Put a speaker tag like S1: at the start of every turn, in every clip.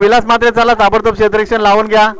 S1: विलास मात्रे चला ताबडतोब क्षेत्ररक्षण लावून घ्या.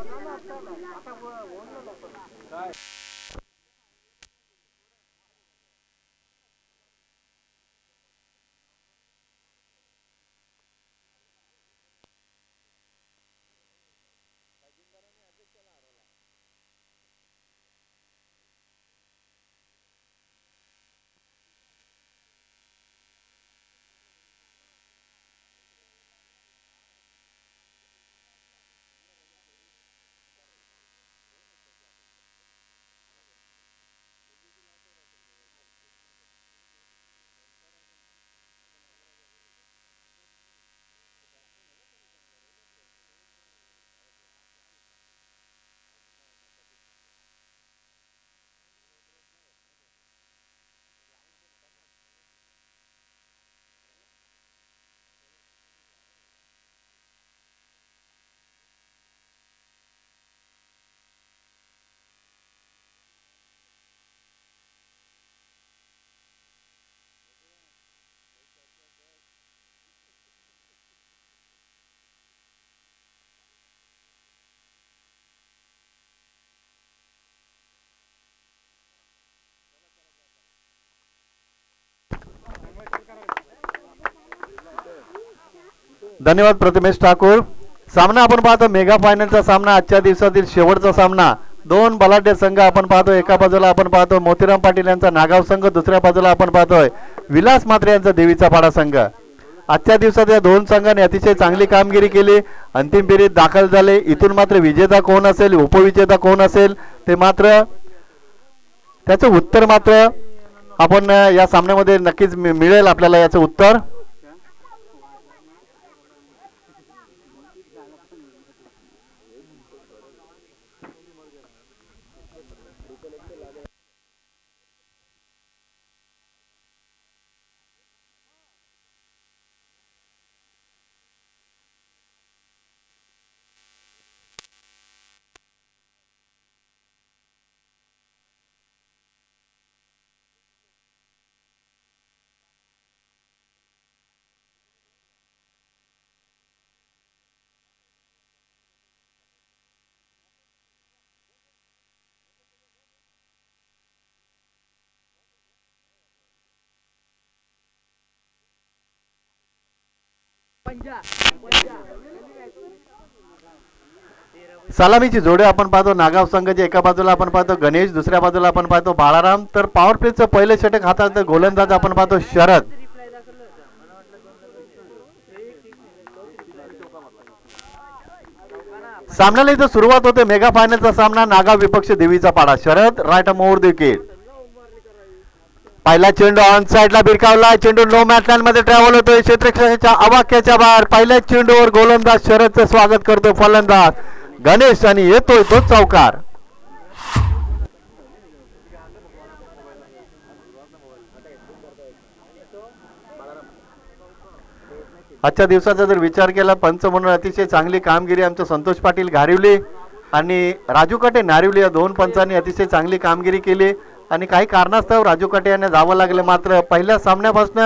S1: धन्यवाद प्रतिमेश ठाकूर. सामना आपण पाहतो मेगा फायनलचा सामना, आजच्या दिवसातील शेवटचा सामना. दोन बलाढ्य संघ आपण पाहतो. एका बाजूला आपण पाहतो मोतीराम पाटील यांचा नागाव संघ, दुसऱ्या बाजूला आपण पाहतोय विलास मात्रे यांचा देवीचा पाडा संघ. आजच्या दिवसात या दोन संघांनी अतिशय चांगली कामगिरी केली, अंतिम फेरीत दाखल झाले. इथून मात्र विजेता कोण असेल, उपविजेता कोण असेल ते मात्र त्याचं उत्तर मात्र आपण या सामन्यामध्ये नक्कीच मिळेल आपल्याला याचं उत्तर. सलामीची जोडे आपण पाहतो नागाव संघाच्या एका बाजूला आपण पाहतो गणेश, दुसऱ्या बाजूला आपण पाहतो बाळाराम. तर पॉवर प्लेचं पहिले षटक हातात गोलंदाज आपण पाहतो शरद. सामन्याला इथं सुरुवात होते मेगा फायनलचा सामना, नागाव विपक्ष देवीचा पाडा. Sharad right more wicket. पहिला चेंडू ऑन साइडला भिरकावला, चेंडू नो मॅटलँड मध्ये ट्रॅव्हल होतोय क्षेत्ररक्षकाच्या आवाक्याच्या बाहेर. पहिल्या चेंडूवर गोलंदाज शरदचं स्वागत करतो फलंदाज गणेश आणि येतोय तो चौकार. आजच्या दिवसाचा जर विचार केला पंच म्हणून अतिशय चांगली कामगिरी आमचे संतोष पाटील घारिवली आणि राजू कटे नारिवली या दोन पंचांनी अतिशय चांगली कामगिरी केली आणि काही कारणास्तव राजू कटे यांना जावं लागलं. मात्र पहिल्या सामन्यापासून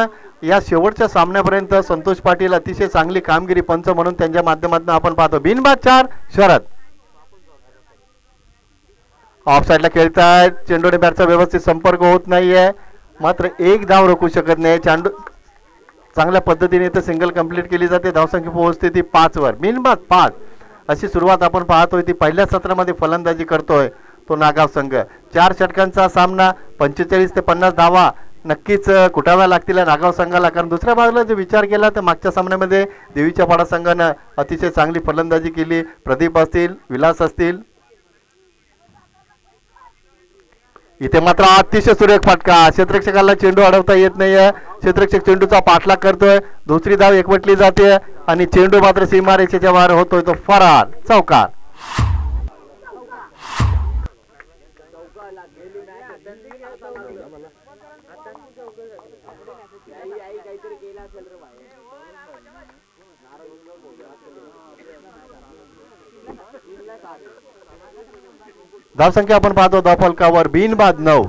S1: या शेवटच्या सामन्यापर्यंत संतोष पाटील अतिशय चांगली कामगिरी पंच म्हणून त्यांच्या माध्यमातून आपण पाहतो. बिनबाद 4 शरद. ऑफ साइडला खेळतायत, चेंडूने बॅटचा व्यवस्थित संपर्क होत नाहीये, मात्र एक धाव रोखू शकत नाही. चेंडू चांगल्या पद्धतीने इथं सिंगल कंप्लीट केली जाते. धावसंख्या पोहोचते ती 5 वर. बिनबाद 5 अशी सुरुवात आपण पाहतोय. ती पहिल्या सत्रामध्ये फलंदाजी करतोय तो नागाव संघ. 4 षटकांचा सामना, 45 ते 50 धावा नक्कीच कुटाव्या लागतील नागाव संघाला. कारण दुसऱ्या बाजूला जर विचार केला तर मागच्या सामन्यामध्ये देवीच्या पाडा संघानं अतिशय चांगली फलंदाजी केली. प्रदीप असतील, विलास असतील. इथे मात्र अतिशय सुरेख फटका. क्षेत्ररक्षकाला चेंडू अडवता येत नाहीये. क्षेत्ररक्षक चेंडूचा पाठलाग करतोय. दुसरी धाव एकवटली जाते आणि चेंडू मात्र सीमारेषेच्या बाहेर होतोय तो फरार. चौकार. धावसंख्या आपण पाहतो धावफलकावर बिनबाद 9.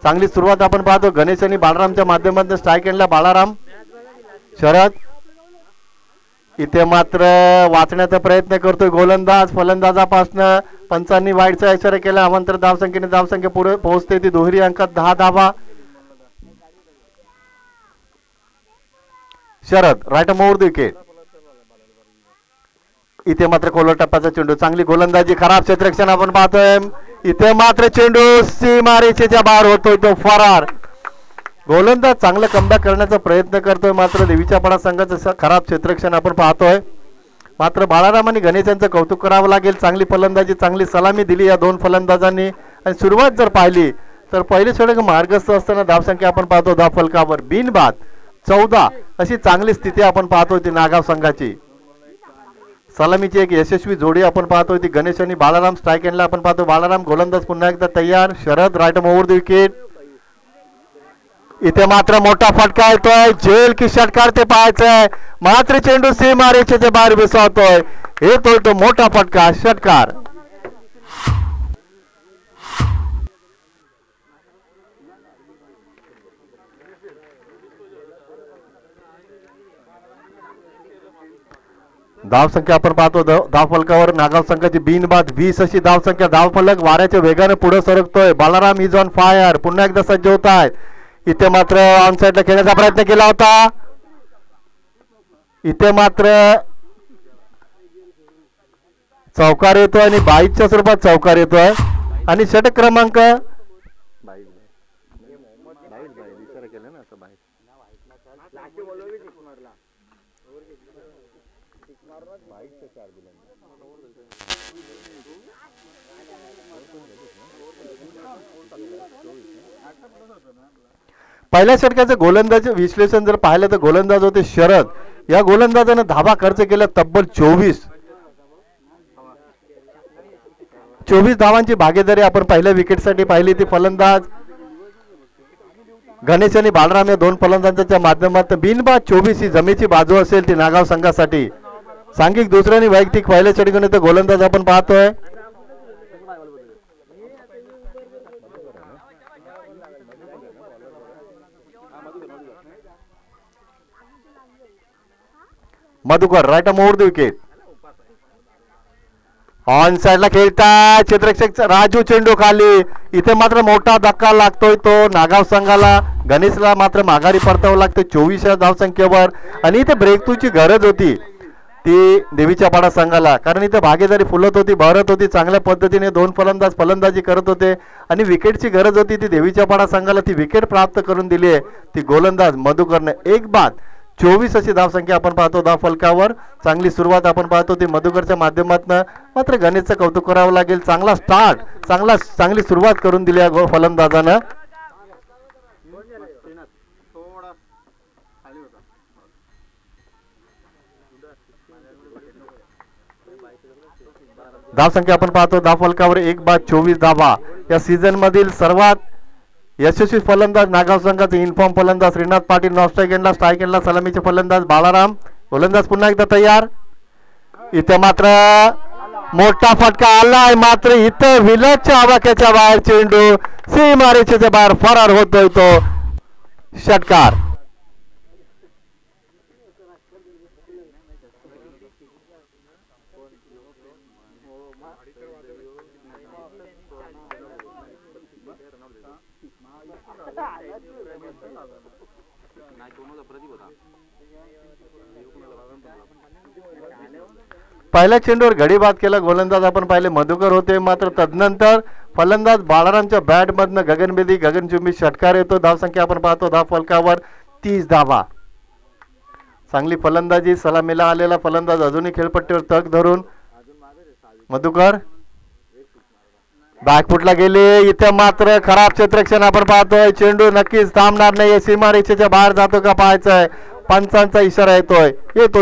S1: चांगली सुरुवात आपण पाहतो गणेश आणि बाळारामच्या माध्यमातून. स्ट्राईक एंडला बाळाराम, शरद इथे मात्र वाचण्याचा प्रयत्न करतोय गोलंदाज. फलंदाजापासनं पंचांनी वाईटचा इशारा केला. अवांतर धावसंख्येने धावसंख्या पुढे पोहोचते ती दुहेरी अंकात 10 धावा. Sharad right more wicket. इथे मात्र खोलवर टप्प्याचा चेंडू, चांगली गोलंदाजी, खराब क्षेत्ररक्षण आपण पाहतोय. इथे मात्र चेंडू सीमारेषेच्या बाहेर होतोय, तो फरार. गोलंदाज चांगलं कमबॅक करण्याचा प्रयत्न करतोय, मात्र देवीच्या पाडा संघाचं खराब क्षेत्ररक्षण आपण पाहतोय. मात्र बाळाराम आणि गणेश यांचं कौतुक करावं लागेल. चांगली फलंदाजी, चांगली सलामी दिली या दोन फलंदाजांनी. आणि सुरुवात जर पाहिली तर पहिले षटक मार्गस्थ असताना धावसंख्या आपण पाहतो धाव फलकावर बिनबाद 14 अशी चांगली स्थिती आपण पाहतोय ती नागाव संघाची. सलामीची एक यशस्वी जोडी आपण पाहतोय ती गणेश आणि बाळाराम. स्ट्राईक एंडला आपण पाहतो बाळाराम. गोलंदाज पुन्हा एकदा तयार. Sharad right over the wicket. इथे मात्र मोठा फटका येतोय, जेल की षटकार ते पाहायचंय. मात्र चेंडू सीमारेषेच्या बाहेर विसावतोय, येतोय तो मोठा फटका, षटकार. धावसंख्या आपण पाहतो धाव फलकावर नागाव संघाची बिनबाद 20 अशी धावसंख्या. धाव फलक वाऱ्याच्या वेगाने पुढे सरकतोय. बाळाराम इज ऑन फायर, पुन्हा एकदा सज्ज होत आहेत. इथे मात्र ऑन साइडला खेळण्याचा प्रयत्न केला होता. इथे मात्र चौकार येतोय आणि 22च्या स्वरूपात चौकार येतोय. आणि षटक क्रमांक पहिल्या षटकाचं गोलंदाज विश्लेषण जर पाहिलं तर गोलंदाज होते शरद. या गोलंदाजाने धावा खर्च केला तब्बल 24 धावांची भागीदारी आपण पहिल्या विकेटसाठी पाहिली. ती फलंदाज गणेश आणि बाळराम या दोन फलंदाजांच्या माध्यमातून बिनबाद 24 ही जमेची बाजू असेल ती नागाव संघासाठी. सांघिक दुसऱ्या आणि वैयक्तिक पहिल्या षटकाने गोलंदाज आपण पाहतोय. Madhukar right more the wicket. On साइडला खेळता क्षेत्ररक्षक राजू चेंडू खाली. इथे मात्र मोठा धक्का लागतोय तो नागाव संघाला. गणेशला मात्र माघारी परतावं लागतं 24 धावसंख्येवर. आणि इथे ब्रेक थ्रूची गरज होती ती देवीच्या पाडा संघाला, कारण इथे भागीदारी फुलत होती, बहरत होती. चांगल्या पद्धतीने दोन फलंदाज फलंदाजी करत होते आणि विकेटची गरज होती ती देवीच्या पाडा संघाला. ती विकेट प्राप्त करून दिली आहे ती गोलंदाज मधुकरने. एक बाद 24 अशी धावसंख्या आपण पाहतो धाव फलकावर. चांगली सुरुवात आपण पाहतो ती मधुकरच्या माध्यमातून. मात्र गणेशचं कौतुक करावं लागेल. चांगला स्टार्ट, चांगली सुरुवात करून दिली या फलंदाजानं. धावसंख्या आपण पाहतो धाव फलकावर 1 बाद 24 धावा. या सीझन मधील सर्वात यशस्वी फलंदाज नागाव संघाचे इन्फॉर्म फलंदाज श्रीनाथ पाटील. नॉन स्ट्राईक एंडला, स्ट्राईक एंडला सलामीचे फलंदाज बाळाराम. गोलंदाज पुन्हा एकदा तयार. इथे मात्र मोठा फटका आलाय, मात्र इथे विलटच्या आवाक्याच्या बाहेर चेंडू सीमारेषेच्या बाहेर फरार होतोय तो, षटकार. पहिल्या चेंडूवर गडी बाद केला गोलंदाज आपण पाहिले मधुकर होते. मात्र तदनंतर फलंदाज बाळारामच्या बॅट मधनं गगनभेदी गगनचुंबी षटकार येतो. धावसंख्या आपण पाहतो धाव फलकावर 30 धावा. चांगली फलंदाजी, सलामीला आलेला फलंदाज अजूनही खेळपट्टीवर तग धरून. मधुकर बॅकफुटला गेले. इथे मात्र खराब क्षेत्ररक्षण आपण पाहतोय. चेंडू नक्कीच थांबणार नाही, सीमारेषेच्या बाहेर जातो का पाहायचंय. पंचांचा इशारा येतोय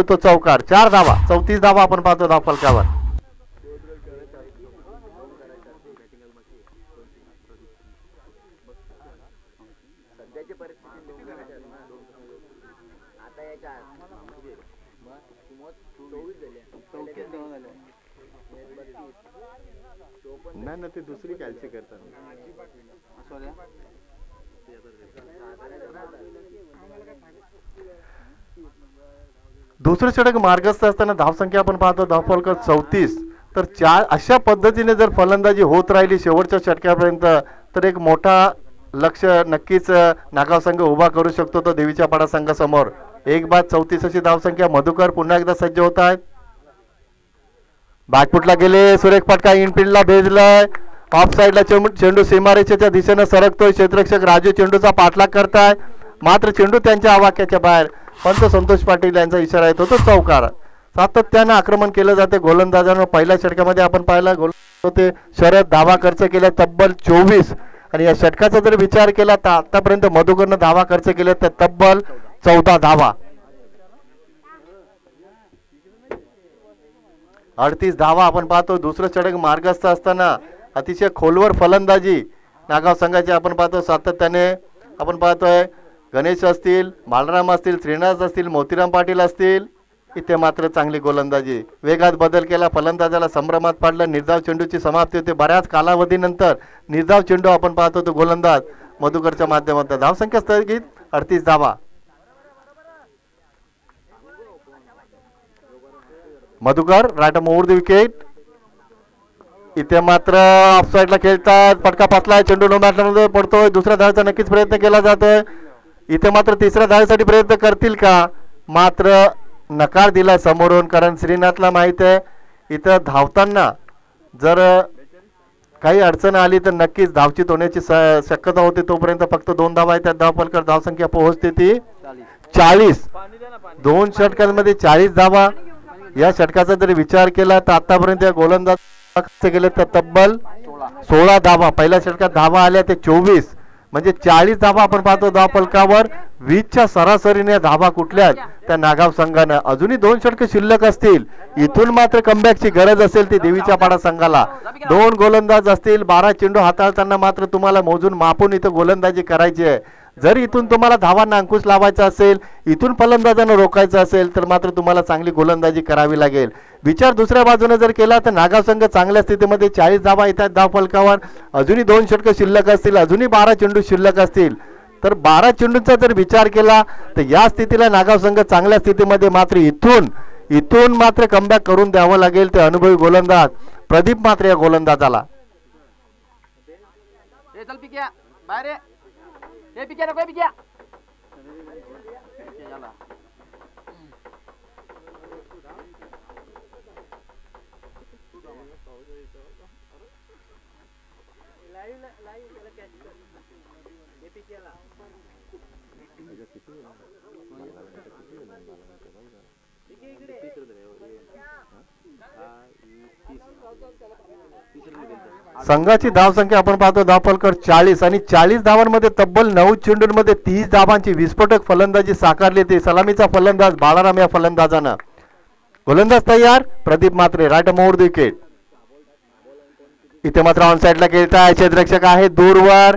S1: तो चौकार. 4 धावा 34 धावा आपण पाहतो धाव फलकावर. नाही ना, ते दुसरी कॅल्सी करतात. दुसरं षटक मार्गस्थ असताना धावसंख्या आपण पाहतो धावफलक 34. तर अशा पद्धतीने जर फलंदाजी होत राहिली शेवटच्या षटकापर्यंत तर एक मोठा लक्ष नक्कीच नागाव संघ उभा करू शकतो तो देवीच्या पाडा संघासमोर. 1 बाद 34 अशी धावसंख्या. मधुकर पुन्हा एकदा सज्ज होत आहेत. बॅकफुटला गेले, सुरेख फटका इनफिल्डला भेजलाय. ऑफ साईडला चेंडू सीमारेषेच्या दिशेने सरकतोय. क्षेत्ररक्षक राजू चेंडूचा पाठलाग करताय, मात्र चेंडू त्यांच्या आवाक्याच्या बाहेर. पंत संतोष पाटील यांचा इशारा येतो तो चौकार. सातत्यानं आक्रमण केलं जाते गोलंदाजांवर. पहिल्या षटकामध्ये आपण पाहिला होते शरद धावा खर्च केल्या तब्बल 24 आणि या षटकाचा जर विचार केला तर आतापर्यंत मधुकरनं धावा खर्च केल्या तर तब्बल 14 धावा. 38 धावा आपण पाहतो. दुसरं षटक मार्गस्थ असताना अतिशय खोलवर फलंदाजी नागाव संघाची आपण पाहतो. सातत्याने आपण पाहतोय गणेश असतील, बालराम असतील, श्रीनिवास असतील, मोतीराम पाटील असतील, इथे मात्र चांगली गोलंदाजी. वेगात बदल केला, फलंदाजाला संभ्रमात पाडलं. निर्धाव चेंडूची समाप्ती होते. बऱ्याच कालावधीनंतर निर्धाव चेंडू आपण पाहतो तो गोलंदाज मधुकरच्या माध्यमातून. धावसंख्या स्थगित 38 धावा. Madhukar right over the wicket. इथे मात्र ऑफसाईडला खेळतात. फटका पाचलाय, चेंडू नो बॅटमध्ये पडतोय. दुसऱ्या धावेचा नक्कीच प्रयत्न केला जातोय. इथे मात्र तिसऱ्या धावेसाठी प्रयत्न करतील का, मात्र नकार दिला समोरून. कारण श्रीनाथला माहित आहे इथं धावताना जर काही अडचण आली तर नक्कीच धावचीत होण्याची शक्यता होती. तोपर्यंत फक्त 2 धावा आहेत. धावफलकर धावसंख्या पोहोचते ती 40. 2 षटकांमध्ये 40 धावा. या षटकाचा जर विचार केला तर आतापर्यंत या गोलंदाज गेले तर तब्बल 16 धावा. पहिल्या षटकात धावा आल्या ते 24 म्हणजे 40 धावा आपण पाहतो धावफलकावर. 20च्या सरासरीने धावा कुठल्या त्या नागाव संघानं. अजूनही 2 षटक शिल्लक असतील. इथून मात्र कमबॅकची गरज असेल ती देवीच्या पाडा संघाला. 2 गोलंदाज असतील. 12 चेंडू हाताळताना मात्र तुम्हाला मोजून मापून इथं गोलंदाजी करायची आहे. जर इथून तुम्हाला धावांना अंकुश लावायचा असेल, इथून फलंदाजांना रोखायचं असेल तर मात्र तुम्हाला चांगली गोलंदाजी करावी लागेल. विचार दुसऱ्या बाजूने जर केला तर नागाव संघ चांगल्या स्थितीमध्ये 40 धावा येतात धावफलकावर. अजूनही 2 षटक शिल्लक असतील. अजूनही 12 चेंडू शिल्लक असतील. तर 12 चेंडूंचा जर विचार केला तर या स्थितीला नागाव संघ चांगल्या स्थितीमध्ये. मात्र इथून मात्र कमबॅक करून द्यावं लागेल ते अनुभवी गोलंदाज प्रदीप मात्र या गोलंदाजाला. संघाची धावसंख्या आपण पाहतो धावफलकर 40 आणि 40 धावांमध्ये तब्बल 9 चेंडूंमध्ये 30 धावांची विस्फोटक फलंदाजी साकारली. ते सलामीचा फलंदाज बाळाराम या फलंदाजानं. गोलंदाज तयार. प्रदीप मात्रे राईट ओव्हर द विकेट. इथे मात्र ऑन साईडला खेळताय. क्षेत्ररक्षक आहे दूरवर.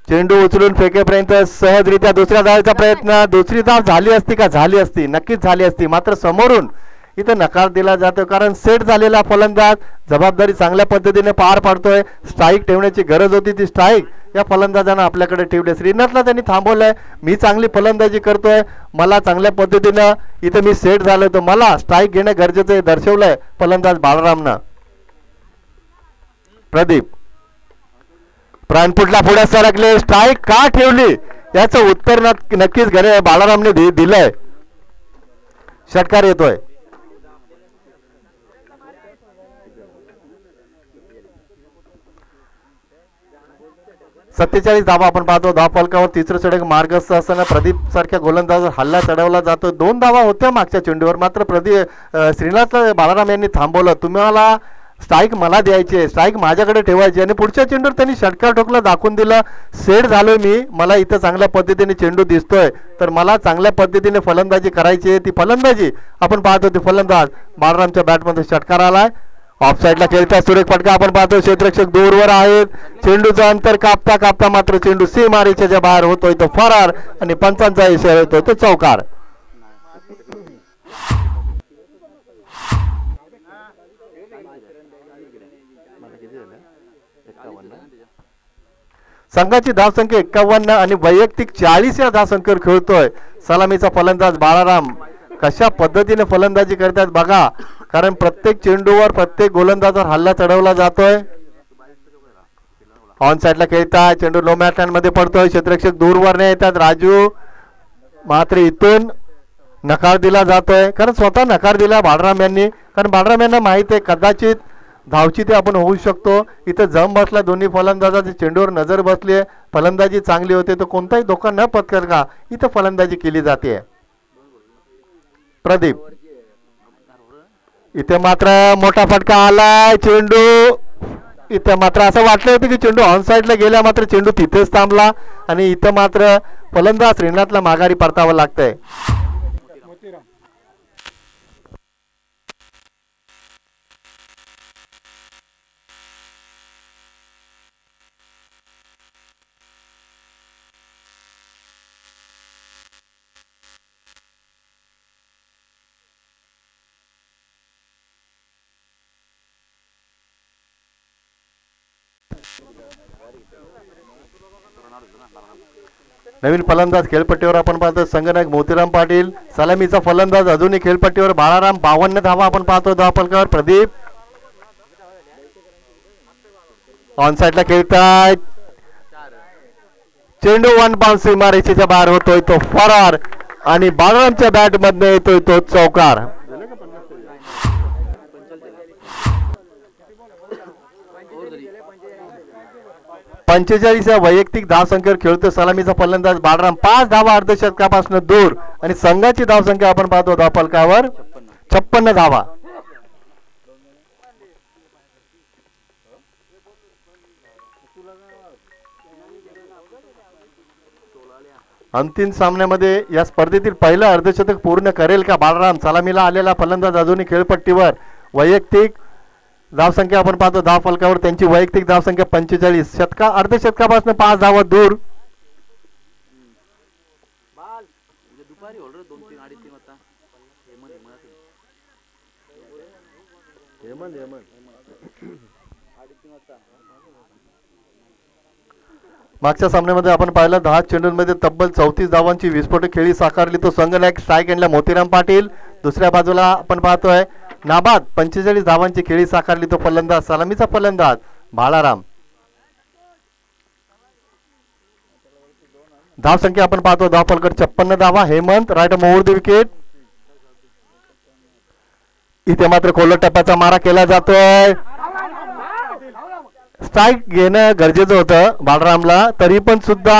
S1: चेंडू उचलून फेकेपर्यंत सहजरित्या दुसऱ्या धावेचा प्रयत्न. दुसरी धाव झाली असती का, झाली असती, नक्कीच झाली असती. मात्र समोरून इथं नकार दिला जातो कारण सेट झालेला फलंदाज जबाबदारी चांगल्या पद्धतीने पार पाडतोय. स्ट्राईक ठेवण्याची गरज होती, ती स्ट्राईक या फलंदाजानं आपल्याकडे ठेवली. श्रीनाथला त्यांनी थांबवलंय. मी चांगली फलंदाजी करतोय, मला चांगल्या पद्धतीनं इथं मी सेट झालोय तर मला स्ट्राईक घेणं गरजेचं आहे दर्शवलंय फलंदाज बाळारामनं. प्रदीप प्राणपुटला पुढे सरकले. स्ट्राईक का ठेवली याचं उत्तर नक्कीच बाळारामने दिलंय. षटकार येतोय. 47 धावा आपण पाहतो धावफलकावर. तिसरं षटक मार्गस्थ असताना प्रदीप सारख्या गोलंदाज हल्ला चढवला जातो. 2 धावा होत्या मागच्या चेंडूवर, मात्र श्रीनाथला बाळाराम यांनी थांबवलं. तुम्हाला स्ट्राईक मला द्यायची आहे, स्ट्राईक माझ्याकडे ठेवायची. आणि पुढच्या चेंडूवर त्यांनी षटकार ठोकला, दाखवून दिलं सेट झालोय मी, मला इथं चांगल्या पद्धतीने चेंडू दिसतोय तर मला चांगल्या पद्धतीने फलंदाजी करायची आहे. ती फलंदाजी आपण पाहतो. ती फलंदाज बाळारामच्या बॅटमध्ये षटकार आलाय. ऑफ साईडला खेळता सुरेख फटका आपण पाहतो. क्षेत्ररक्षक दूरवर आहेत. चेंडूचं अंतर कापता कापता मात्र चेंडू सीमारेषेच्या बाहेर होतोय तो फरार आणि पंचांचा इशारा येतोय तो चौकार. संघाची धावसंख्या 51 आणि वैयक्तिक 40 या धावसंख्येवर खेळतोय. सलामीचा फलंदाज बाळाराम. कशा पद्धतीने फलंदाजी करतात बघा, कारण प्रत्येक चेंडूवर प्रत्येक गोलंदाजावर हल्ला चढवला जातोय. ऑन साइडला खेळताय, चेंडू लो मॅच लँड मध्ये पडतोय, क्षेत्ररक्षक दूरवर येतात राजू, मात्र इथून नकार दिला जातोय. कारण स्वतः नकार दिला बाळराम यांनी, कारण बाळराम यांना माहित आहे कदाचित धावची ते आपण होऊ शकतो. इथं जम बसला दोन्ही फलंदाजाची, चेंडूवर नजर बसली, फलंदाजी चांगली होते तर कोणताही धोका न पत्कर का इथं फलंदाजी केली जाते. प्रदीप इथे मात्र मोठा फटका आलाय, चेंडू इथे मात्र असं वाटलं होतं की चेंडू ऑन साइडला गेला, मात्र चेंडू तिथेच थांबला आणि इथं मात्र फलंदाज श्रीनाथला माघारी परतावं लागतंय. नवीन फलंदाज खेळपट्टीवर आपण पाहतो संगणक मोतीराम पाटील. सलामीचा फलंदाज अजूनही खेळपट्टीवर बाळाराम. 52 धावा आपण पाहतो धावफलकावर. प्रदीप ऑन साइडला खेळतायत, चेंडू वन बाउन्स सीमारेषेच्या बाहेर होतोय, तो फरार आणि बाळारामच्या बॅट मधने येतोय तो चौकार. 45 वैयक्तिक धावसंख्येवर खेळतो सलामीचा फलंदाज बाळराम. 5 धावा अर्धशतकापासून दूर आणि संघाची धावसंख्या आपण पाहतो धावफलकावर 56 धावा. अंतिम सामन्यामध्ये या स्पर्धेतील पहिलं अर्धशतक पूर्ण करेल का बाळराम? सलामीला आलेला फलंदाज अजूनही खेळपट्टीवर. वैयक्तिक धावसंख्या आपण पाहतो धावफलकावर त्यांची वैयक्तिक धावसंख्या 45. अर्धशतकापासून 5 धावा दूर. मागच्या सामन्यामध्ये आपण पाहिलं 10 चेंडूंमध्ये तब्बल 34 धावांची विस्फोटक खेळी साकारली तो संघनायक स्ट्राईक एंडला मोतीराम पाटील. दुसऱ्या बाजूला आपण पाहतोय नाबाद 45 धावांची खेळी साकारली तो फलंदाज सलामीचा फलंदाज बाळाराम. धावसंख्या आपण पाहतो धावफलकर 56 धावा. Hemant right mover the wicket. इथे मात्र खोल टप्प्याचा मारा केला जातोय. स्ट्राईक घेणं गरजेचं होतं बाळरामला, तरी पण सुद्धा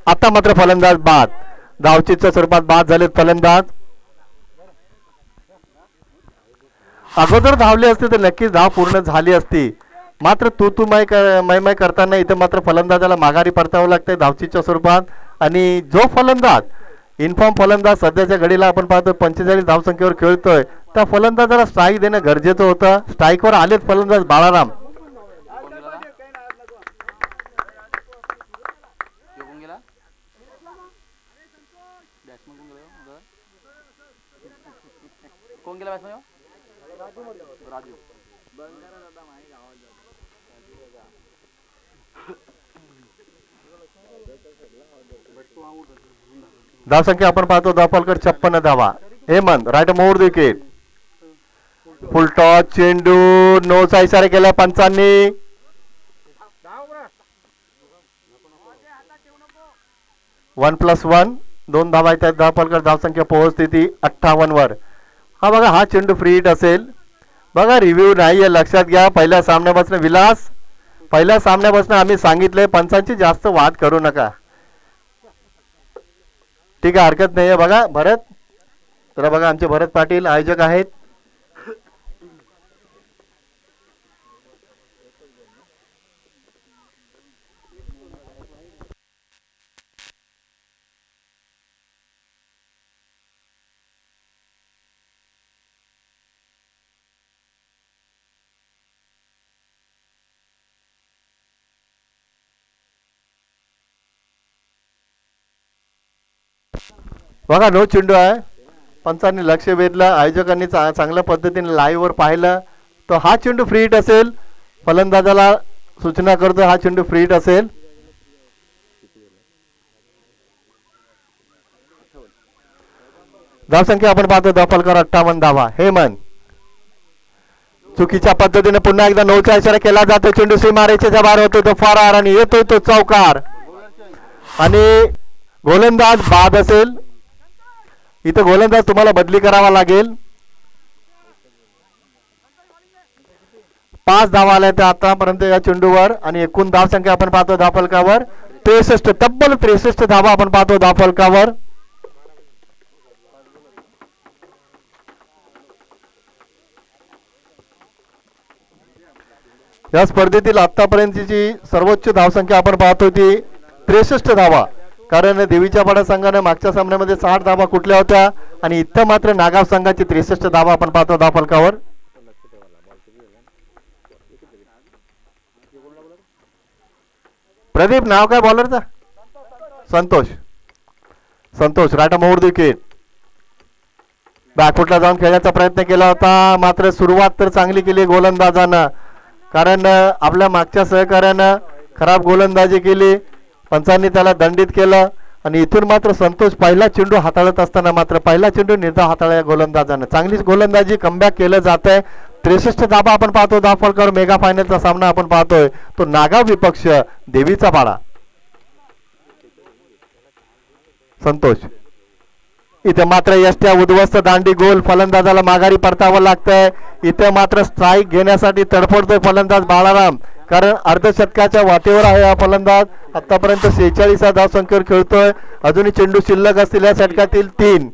S1: आता मात्र फलंदाज बाद. धावचीच्या स्वरूपात बाद झालेत फलंदाज. अगोदर धावले असते तर नक्कीच धाव पूर्ण झाली असती, मात्र तू मै करताना इथे मात्र फलंदाजाला माघारी परतावं लागतंय धावचीच्या स्वरूपात. आणि जो फलंदाज इन्फॉर्म फलंदाज सध्याच्या घडीला आपण पाहतो 45 धावसंख्येवर खेळतोय, त्या फलंदाजाला स्ट्राईक देणं गरजेचं होतं. स्ट्राईकवर आलेत फलंदाज बाळाराम. धावसंख्या आपण पाहतो धावफलकर 56 धावा. Hemant right mover the wicket. Full toss चेंडू नोचा इशारा केला पंचांनी. वन प्लस वन 2 धावा येतात धावफलकर. धावसंख्या पोहोचते ती 58 वर. हा बघा हा चेंडू फ्री हिट असेल. बघा रिव्ह्यू नाहीये लक्षात घ्या. पहिल्या सामन्यापासून विलास पहिल्या सामन्यापासून आम्ही सांगितलंय पंचांची जास्त वाद करू नका. ठीक आहे हरकत नाहीये. बघा भरत तर बघा आमचे भरत पाटील आयोजक आहेत. बघा नो चेंडू आहे. पंचांनी लक्ष वेधलं, आयोजकांनी चांगल्या पद्धतीने लाईव्ह वर पाहिलं तर हा चेंडू फ्री हिट असेल. फलंदाजाला सूचना करतो हा चेंडू फ्री हिट असेल. धावसंख्या आपण पाहतो धावफलकावर 58 धावा. हेमंत चुकीच्या पद्धतीने पुन्हा एकदा 9चा इशारा केला जातो. चेंडू सीमारेषेच्या बाहेर होतो तो फरार आणि येतोय तो चौकार आणि गोलंदाज बाद असेल. इथं गोलंदाज तुम्हाला बदली करावा लागेल. 5 धावा आल्या त्या आतापर्यंत या चेंडूवर आणि एकूण धावसंख्या आपण पाहतो धावफलकावर 63, तब्बल 63 धावा आपण पाहतो धावफलकावर. या स्पर्धेतील आतापर्यंतची सर्वोच्च धावसंख्या आपण पाहतो ती 63 धावा. कारण देवीच्या पाडा संघाने मागच्या सामन्यामध्ये 60 धावा कुठल्या होत्या आणि इथं मात्र नागाव संघाची 63 धावा आपण पाहतो धावफलकावर. प्रदीप नाव काय बॉलरचा? संतोष. संतोष राटा मोड विकेट. बॅकफुटला जाऊन खेळण्याचा प्रयत्न केला होता मात्र सुरुवात तर चांगली केली गोलंदाजानं. कारण आपल्या मागच्या सहकार्यानं खराब गोलंदाजी केली. पंचांनी त्याला दंडित केलं आणि इथून मात्र संतोष पहिला चेंडू हाताळत असताना मात्र पहिला चेंडू निर्धाव हाताळला गोलंदाजानं. चांगलीच गोलंदाजी कमबॅक केलं जात आहे. 63 धाबा आपण पाहतो धावफलकावर. मेगा फायनलचा सामना आपण पाहतोय तो नागाव विपक्ष देवीचा पाडा. संतोष इथे मात्र यष्ट्या उद्ध्वस्त दांडी गोल. फलंदाजाला माघारी परतावं लागतंय. इथे मात्र स्ट्राईक घेण्यासाठी तडफडतोय फलंदाज बाळाराम. कारण अर्धशतकाच्या वाटेवर आहे हा फलंदाज. आतापर्यंत 46 धावसंख्येवर खेळतोय. अजूनही चेंडू शिल्लक असतील या षटकातील 3.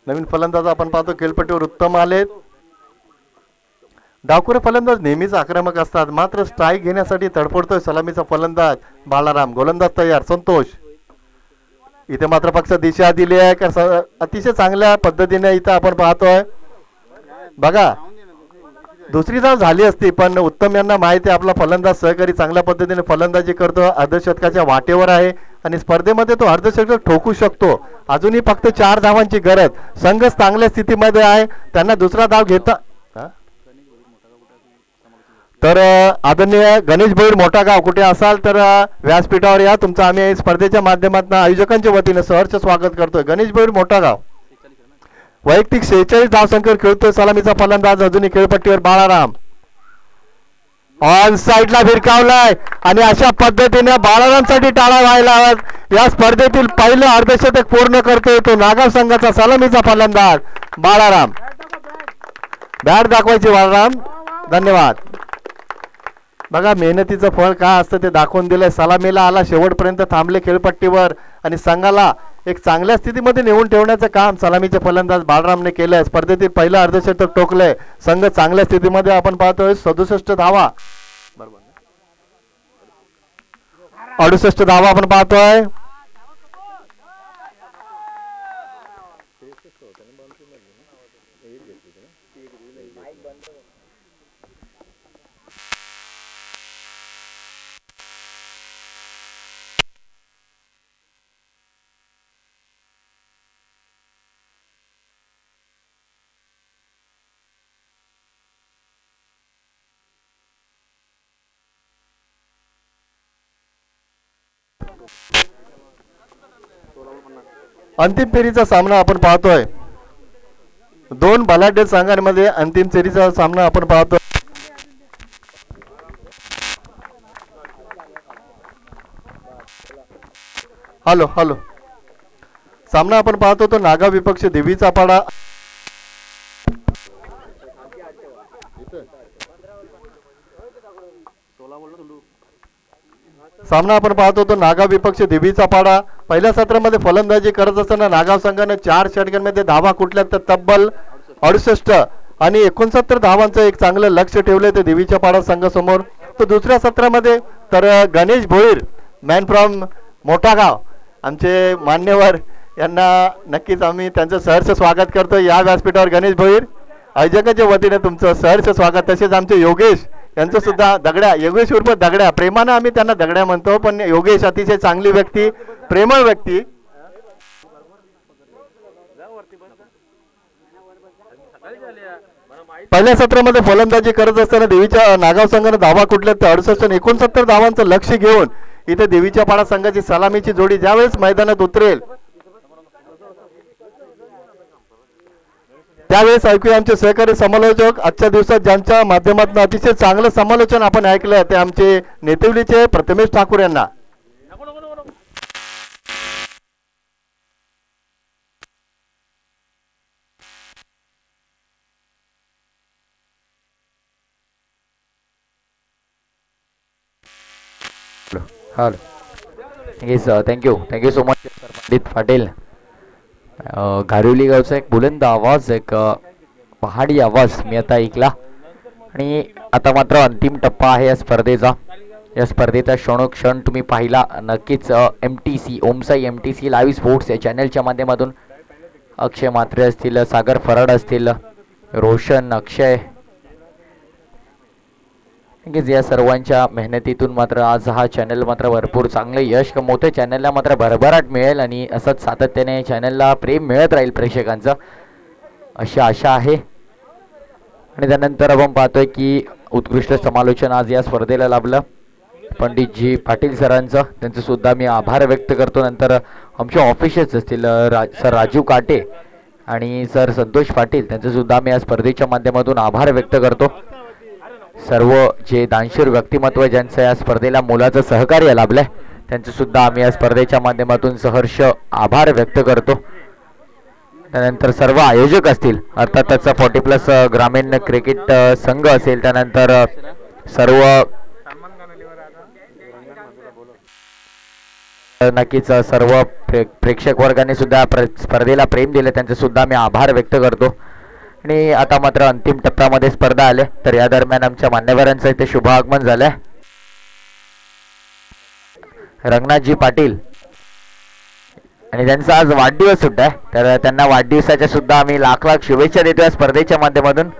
S1: नवीन फलंदाज आपण पाहतो खेळपट्टीवर उत्तम आलेत. डावखुरे फलंदाज नेहमीच आक्रमक असतात मात्र स्ट्राईक घेण्यासाठी तडफडतोय सलामीचा फलंदाज बाळाराम. गोलंदाज तयार संतोष. इथे मात्र फक्त दिशा दिली आहे का अतिशय चांगल्या पद्धतीने इथं आपण पाहतोय. बघा दुसरी धाव झाली असती पण उत्तम यांना माहिती आहे आपला फलंदाज सहकारी चांगल्या पद्धतीने फलंदाजी करतो. अर्धशतकाच्या वाटेवर आहे आणि स्पर्धेमध्ये तो अर्धशतक ठोकू शकतो. अजूनही फक्त 4 धावांची गरज. संघ चांगल्या स्थितीमध्ये आहे. त्यांना दुसरा धाव घेता तर आदरणीय गणेश भोईर मोठा गाव कुठे असाल तर व्यासपीठावर या. तुमचं आम्ही स्पर्धेच्या माध्यमातून आयोजकांच्या वतीने सहर्ष स्वागत करतोय. गणेश भोईर मोठा गाव वैयक्तिक 46 धावसंख्येवर खेळतोय सलामीचा फलंदाज. अजूनही खेळपट्टीवर बाळाराम. ऑन साईडला भिरकावलाय आणि अशा पद्धतीने बाळारामसाठी टाळा व्हायला या स्पर्धेतील पहिलं अर्धशतक पूर्ण करतोय तो नागाव संघाचा सलामीचा फलंदाज बाळाराम. बॅट दाखवायची बाळाराम. धन्यवाद. बघा मेहनतीचं फळ काय असतं ते दाखवून दिलंय. सलामीला आला शेवटपर्यंत थांबले खेळपट्टीवर आणि संघाला एक चांगल्या स्थितीमध्ये नेऊन ठेवण्याचं काम सलामीचे फलंदाज बाळरामने केलंय. स्पर्धेतील पहिलं अर्धशतक टोकलंय. संघ चांगल्या स्थितीमध्ये आपण पाहतोय. 67 धावा 68 धावा आपण पाहतोय. अंतिम फेरीचा सामना आपण पाहतोय. 2 बलाढ्य संघांमध्ये अंतिम फेरीचा सामना आपण पाहतोय. हॅलो हॅलो सामना आपण पाहतो तो नागाव विपक्ष देवीचा पाडा. सामना आपण पाहतो तो नागाव विपक्ष देवीचा पाडा. पहिल्या सत्रामध्ये फलंदाजी करत असताना नागाव संघाने 4 षटकांमध्ये धावा कुठल्या तर तब्बल 68 आणि 69 धावांचं एक चांगलं लक्ष ठेवलं ते देवीच्या पाडा संघासमोर. तर दुसऱ्या सत्रामध्ये तर गणेश भोईर मॅन फ्रॉम मोठा गाव आमचे मान्यवर यांना नक्कीच आम्ही त्यांचं सहर्ष स्वागत करतो या व्यासपीठावर. गणेश भोईर आयोजकांच्या वतीने तुमचं सहर्ष स्वागत. तसेच आमचे योगेश यांचं सुद्धा दगड्या, योगेश उर्फ दगड्या, प्रेमानं आम्ही त्यांना दगड्या म्हणतो पण योगेश अतिशय चांगली व्यक्ती, प्रेमळ व्यक्ती. पहिल्या सत्रामध्ये फलंदाजी करत असताना देवीच्या नागाव संघाने धावा कुठल्या 68 आणि 69 धावांचं लक्ष घेऊन इथे देवीच्या पाडा संघाची सलामीची जोडी ज्यावेळेस मैदानात उतरेल त्यावेळेस ऐकूया आमचे सहकारी समालोचक. आजच्या दिवसात ज्यांच्या माध्यमातून अतिशय चांगलं समालोचन आपण ऐकलं ते आमचे नेतेवलीचे प्रथमेश ठाकूर यांना.
S2: Hello, yes thank you so much Pandit Patil. Gharivali गावचा एक बुलंद आवाज, एक पहाडी आवाज मी आता ऐकला. आणि आता मात्र अंतिम टप्पा आहे या स्पर्धेचा. या स्पर्धेचा क्षणोक्षण तुम्ही पाहिला नक्कीच MTC Om Sai MTC live sports या चॅनलच्या माध्यमातून. अक्षय म्हात्रे असतील, सागर फराड असतील, रोशन, अक्षय, या सर्वांच्या मेहनतीतून मात्र आज हा चॅनल मात्र भरपूर चांगलं यश कमवतोय. चॅनलला मात्र भरभराट मिळेल आणि असंच सातत्याने चॅनलला प्रेम मिळत राहील प्रेक्षकांचं, अशी आशा आहे. आणि त्यानंतर आपण पाहतोय की उत्कृष्ट समालोचन आज या स्पर्धेला लाभलं पंडितजी पाटील सरांचं, त्यांचं सुद्धा मी आभार व्यक्त करतो. नंतर आमचे ऑफिशियल्स असतील सर राजू काटे आणि सर संतोष पाटील, त्यांचं सुद्धा मी या स्पर्धेच्या माध्यमातून आभार व्यक्त करतो. सर्व जे दानशूर व्यक्तिमत्व ज्यांचं या स्पर्धेला मोलाचं सहकार्य लाभलंय त्यांचं सुद्धा आम्ही या स्पर्धेच्या माध्यमातून सहर्ष आभार व्यक्त करतो. त्यानंतर सर्व आयोजक असतील, अर्थातच 40+ ग्रामीण क्रिकेट संघ असेल, त्यानंतर सर्व नक्कीच सर्व प्रेक्षक वर्गाने सुद्धा स्पर्धेला प्रेम दिले, त्यांचे सुद्धा मी आभार व्यक्त करतो. आणि आता मात्र अंतिम टप्प्यामध्ये स्पर्धा आले. तर या दरम्यान आमच्या मान्यवरांचं इथे शुभ आगमन झालंय. रंगनाथजी पाटील आणि त्यांचा आज वाढदिवस सुद्धा आहे, तर त्यांना वाढदिवसाच्या सुद्धा आम्ही लाख शुभेच्छा देतो या स्पर्धेच्या माध्यमातून.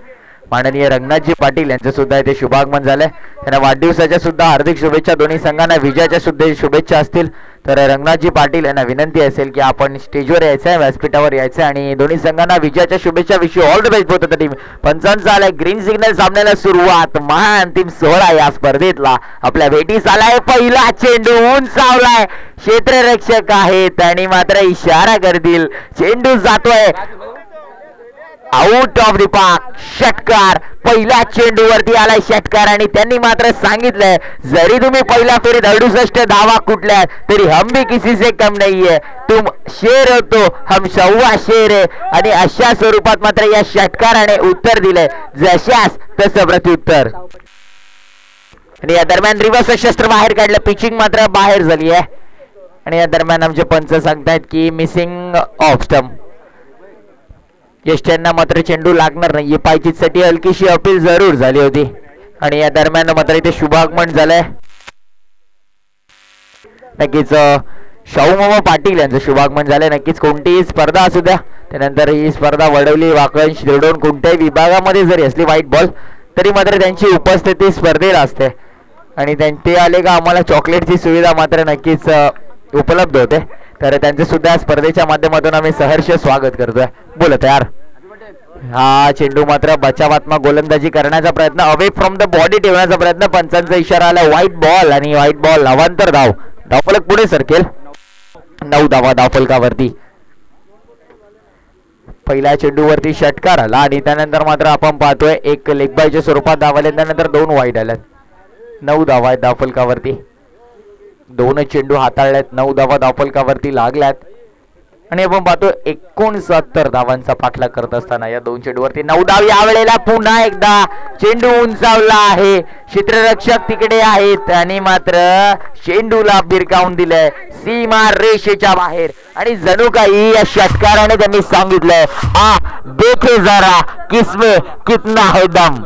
S2: माननीय रंगनाथजी पाटील यांचं सुद्धा इथे शुभागमन झालंय, त्यांना वाढदिवसाच्या सुद्धा हार्दिक शुभेच्छा. दोन्ही संघांना विजयाच्या सुद्धा शुभेच्छा असतील. तर रंगनाथजी पाटील यांना विनंती असेल की आपण स्टेजवर यायचं आहे, व्यासपीठावर यायचं आणि दोन्ही संघांना विजयाच्या शुभेच्छा. Wish you all the best both the team. पंचांचा आलाय ग्रीन सिग्नल, सामन्याला सुरुवात. महाअंतिम सोहळा या स्पर्धेतला आपल्या भेटीस आलाय. पहिला चेंडू उंचावलाय, क्षेत्ररक्षक आहेत आणि मात्र इशारा करतील, चेंडू जातोय आउट ऑफ द पार्क. षटकार, पहिल्या चेंडूवरती आलाय षटकार आणि त्यांनी मात्र सांगितलंय जरी तुम्ही पहिल्या फेरीत 68 धावा कुठल्या तरी हम भी किसी से कम नहीं है, तुम शेर हो तो हम सव्वा शेर है. आणि अशा स्वरूपात मात्र या षटकाराने उत्तर दिलंय, जशास तसं प्रत्युत्तर. आणि या दरम्यान रिव्हर्स शस्त्र बाहेर काढलं, पिचिंग मात्र बाहेर झाली आहे. आणि या दरम्यान आमचे पंच सांगतायत की मिसिंग ऑफ स्टंप. यष्ट्यांना मात्र चेंडू लागणार नाही, पायचीसाठी हलकीशी अपील जरूर झाली होती. आणि या दरम्यान मात्र इथे शुभागमन झालंय नक्कीच शाहू मामा पाटील यांचं शुभागमन झालंय. नक्कीच कोणतीही स्पर्धा असू द्या, त्यानंतर ही स्पर्धा वडवली वाकण शिरडोन कोणत्याही विभागामध्ये जरी असली व्हाईट बॉल तरी मात्र त्यांची उपस्थिती स्पर्धेला असते. आणि ते आले का आम्हाला चॉकलेटची सुविधा मात्र नक्कीच उपलब्ध होते. तर त्यांचे सुद्धा स्पर्धेच्या माध्यमातून आम्ही सहर्ष स्वागत करतोय. बोलत यार, हा चेंडू मात्र बचावात्मक गोलंदाजी करण्याचा प्रयत्न, अवे फ्रॉम द बॉडी ठेवण्याचा प्रयत्न, पंचांचा इशारा आला व्हाईट बॉल. आणि व्हाईट बॉल अवांतर धाव, धावफलक पुढे सरकेल. 9 धावा धावफलकावरती. पहिल्या चेंडूवरती षटकार आला आणि त्यानंतर मात्र आपण पाहतोय एक लेग बायच्या स्वरूपात धाव आले, त्यानंतर 2 वाईट आल्यात. 9 धावा आहेत धावफलकावरती. 2 चेंडू हाताळल्यात, 9 धावा धावफलकावरती लागल्यात. आणि आपण पाहतो 69 धावांचा पाठलाग करत असताना या दोन चेंडूवरती 9 धाव. यावेळेला पुन्हा एकदा चेंडू उंचावला आहे, क्षेत्ररक्षक तिकडे आहेत आणि मात्र चेंडूला भिरकावून दिलंय सीमा रेषेच्या बाहेर. आणि जणू काही या षटकाराने त्यांनी सांगितलंय, आ देखे जरा किसमें कितना है दम.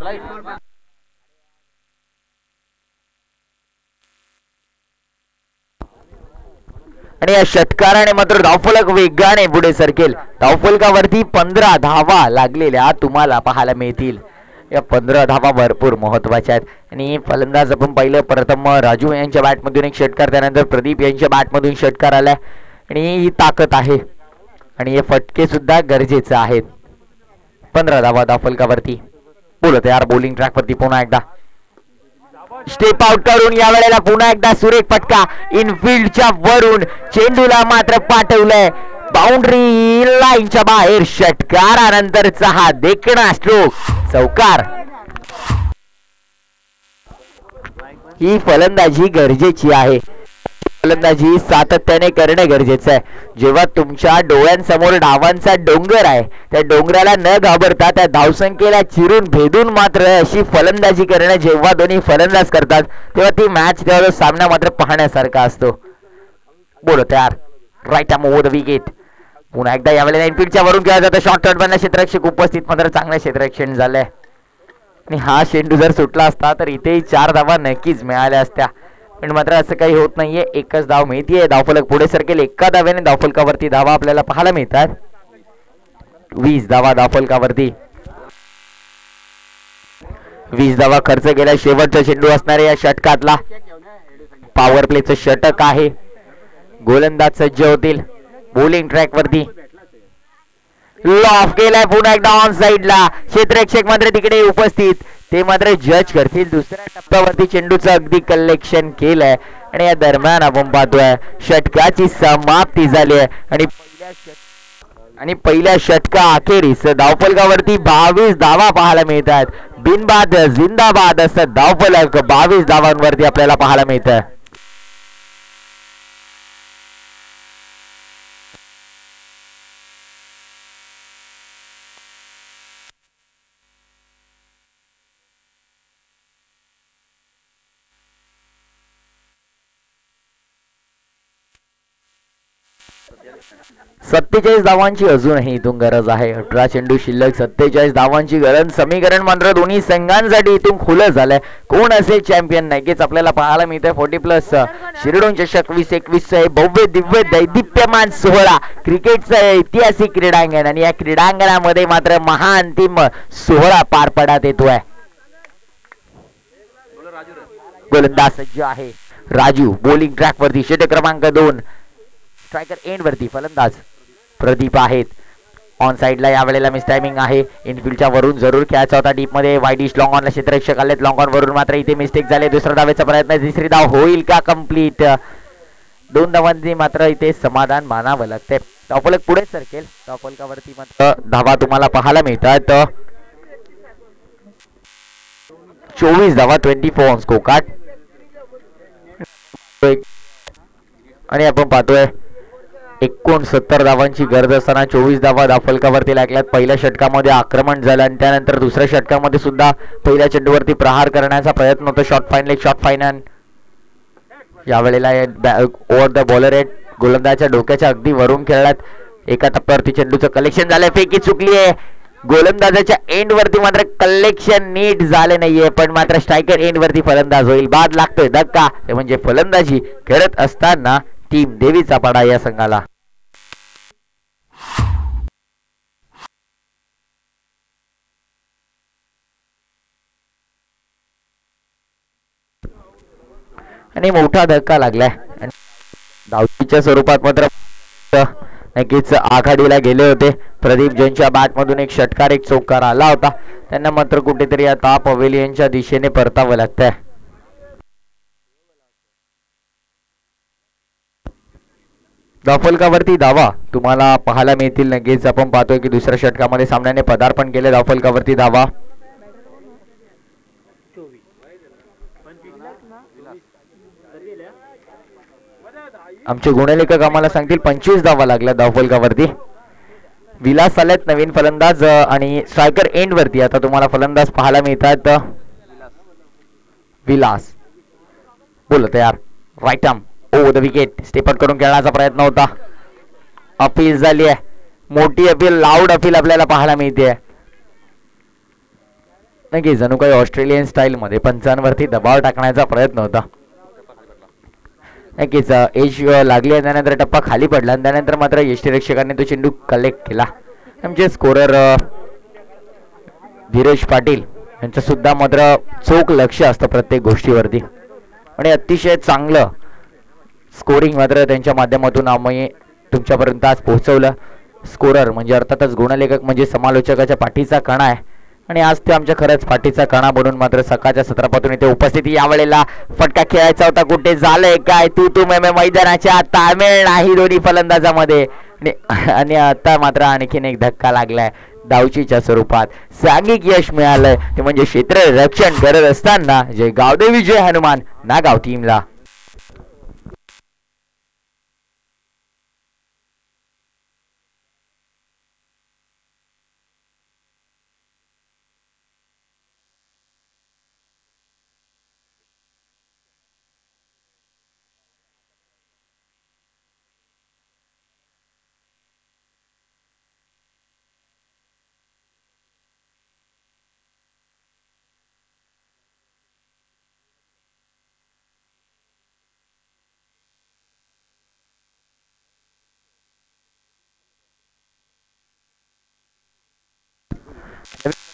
S2: आणि या षटकाराने मात्र धावफलक वेगाने पुढे सरकेल. धावफलकावरती 15 धावा लागलेल्या तुम्हाला पाहायला मिळतील. या 15 धावा भरपूर महत्वाच्या आहेत. आणि फलंदाज आपण पाहिलं, प्रथम राजू यांच्या बॅटमधून एक षटकार, त्यानंतर प्रदीप यांच्या बॅटमधून षटकार आलाय. आणि ही ताकद आहे आणि हे फटके सुद्धा गरजेचे आहेत. 15 धावा धावफलकावरती. बोलत यार बॉलिंग ट्रॅकवरती पुन्हा एकदा स्टेप आउट करून यावेळेला पुन्हा एकदा सुरेख फटका इनफिल्डच्या वरून चेंडूला मात्र पाठवलंय बाउंड्री लाईनच्या बाहेर. षटकारानंतरचा हा देखणा स्ट्रोक चौकार. ही फलंदाजी गरजेची आहे. फलंदाजी सातत्याने करणे गरजेचं आहे. जेव्हा तुमच्या डोळ्यांसमोर डावांचा डोंगर आहे, त्या डोंगराला न घाबरता त्या धावसंख्येला चिरून भेदून मात्र अशी फलंदाजी करणं जेव्हा दोन्ही फलंदाज करतात, तेव्हा ती मॅच तेव्हा सामना मात्र पाहण्यासारखा असतो. बोलो तयार. Right arm over the wicket. पुन्हा एकदा यावेळेला इनफिल्डच्या वरून खेळला जातो. शॉर्ट कट बंद, क्षेत्ररक्षक उपस्थित, मात्र चांगलं क्षेत्ररक्षण झालंय. आणि हा चेंडू जर सुटला असता तर इथेही 4 धावा नक्कीच मिळाल्या असत्या, पण मात्र असं काही होत नाहीये. एकच धाव मिळतीये. धावफलक पुढे सरकेल. एका धाव्याने धावफलकावरती धावा आपल्याला पाहायला मिळतात. 20 धावा धावफलकावरती. 20 धावा खर्च केला. शेवटचा चेंडू असणारे या षटकातला. पॉवर प्लेचं षटक आहे. गोलंदाज सज्ज होतील. बॉलिंग ट्रॅक वरती लॉफ केलाय पुन्हा एकदा ऑन साइडला. क्षेत्ररक्षक मात्र तिकडे उपस्थित, ते मात्र जज करतील. दुसऱ्या टप्प्यावरती चेंडूचं अगदी कलेक्शन केलंय आणि या दरम्यान आपण पाहतोय षटकाची समाप्ती झाली आहे. आणि पहिल्या षटका अखेरीस धावफलकावरती 22 धावा पाहायला मिळतात. बिनबाद जिंदाबाद असं धावफलक 22 धावांवरती आपल्याला पाहायला मिळतं. सत्तेचाळीस धावांची अजूनही इथून गरज आहे. 18 चेंडू शिल्लक. 47 धावांची गरज. समीकरण मात्र दोन्ही संघांसाठी इथून खुलं झालंय. कोण असेल चॅम्पियन नक्कीच आपल्याला पाहायला मिळतंय. 40+ शिरडोन चषक 2021 हे भव्य दिव्य दैदिप्यमान सोहळा क्रिकेटचं ऐतिहासिक क्रीडांगण, आणि या क्रीडांगणामध्ये मात्र महाअंतिम सोहळा पार पडत येतोय. गोलंदाज सज्ज आहे. राजू बॉलिंग ट्रॅक वरती. षटक क्रमांक 2. स्ट्रायकर एंड वरती फलंदाज प्रदीप आहेत. ऑन साइडला यावेळेला मिस टायमिंग आहे. इनफिल्डच्या वरून जरूर खेळायचा होता. डीप मध्ये वाईडिश लॉंग ऑनला क्षेत्ररक्षक आलेत. लॉंग ऑन वरून मात्र इथे मिस्टेक झाले. दुसरा धावेचा प्रयत्न. तिसरी धाव होईल का कंप्लीट? 2 धावांनी मात्र इथे समाधान मानावं लागते. धावफलक पुढे सरकेल. धावफलकावरती मात्र धावा तुम्हाला पाहायला मिळतात. 24 धावा 24 ऑन स्कोर कार्ड. आणि आपण पाहतोय 69 धावांची गरज असताना 24 धावा धावफलकावरती लागल्यात. पहिल्या षटकामध्ये आक्रमण झालं आणि त्यानंतर दुसऱ्या षटकामध्ये सुद्धा पहिल्या चेंडूवरती प्रहार करण्याचा प्रयत्न होता. Short fine leg short fine. यावेळेला ओव्हर द बॉलर आहे. गोलंदाजाच्या डोक्याच्या अगदी वरून खेळलात. एका टप्प्यावरती चेंडूचं कलेक्शन झालंय. फेकी चुकली आहे. गोलंदाजाच्या एंड वरती मात्र कलेक्शन नीट झाले नाहीये, पण मात्र स्ट्रायकर एंड वरती फलंदाज होईल. बाद लागतोय धक्का. ते म्हणजे फलंदाजी खेळत असताना टीम देवीचा पाडा या संघाला. आणि मोठा धक्का लागलाय. धावतीच्या स्वरूपात मात्र नक्कीच आघाडीला गेले होते. प्रदीप ज्यांच्या बॅट मधून एक षटकार एक चौकार आला होता. त्यांना मात्र कुठेतरी आता पवेलियनच्या दिशेने परतावं लागतंय. धावफलकावरती धावा तुम्हाला पाहायला मिळतील. नक्कीच आपण पाहतोय की दुसऱ्या षटकामध्ये सामन्याने पदार्पण केले. धावफलकावरती धावा आमचे गुणलेखक आम्हाला सांगतील 25 धावा लागल्या धावफलकावरती. विलास आलेत नवीन फलंदाज आणि स्ट्रायकर एंड वरती आता तुम्हाला फलंदाज पाहायला मिळतात. विलास बोल तयार, right arm over the wicket, step out करून खेळण्याचा प्रयत्न होता. अपील झाली आहे, मोठी अपील, लाऊड अपील आपल्याला पाहायला मिळते. नक्की जणू काही ऑस्ट्रेलियन स्टाईल मध्ये पंचांवरती दबाव टाकण्याचा प्रयत्न होता. नक्कीच एज लागली आणि त्यानंतर टप्पा खाली पडला आणि त्यानंतर मात्र यष्टीरक्षकांनी तो चेंडू कलेक्ट केला. आमचे स्कोरर धीरज पाटील यांचं सुद्धा मात्र चोख लक्ष असतं प्रत्येक गोष्टीवरती आणि अतिशय चांगलं स्कोरिंग मात्र त्यांच्या माध्यमातून आम्ही तुमच्यापर्यंत आज पोहोचवलं. स्कोरर म्हणजे अर्थातच गुणलेखक म्हणजे समालोचकाच्या पाठीचा कणा आहे आणि आज ते आमच्या खरंच पाठीचा कणा बनून मात्र सकाळच्या सत्रापासून इथे उपस्थिती. यावेळेला फटका खेळायचा होता, कुठे झालंय काय तू मैदानाच्या ताळमेळ नाही दोन्ही फलंदाजामध्ये आणि आता मात्र आणखीन एक धक्का लागलाय धावचीच्या स्वरूपात. सांघिक यश मिळालंय ते म्हणजे क्षेत्र रक्षण करत असताना जय गावदेवी जय हनुमान नागाव टीमला.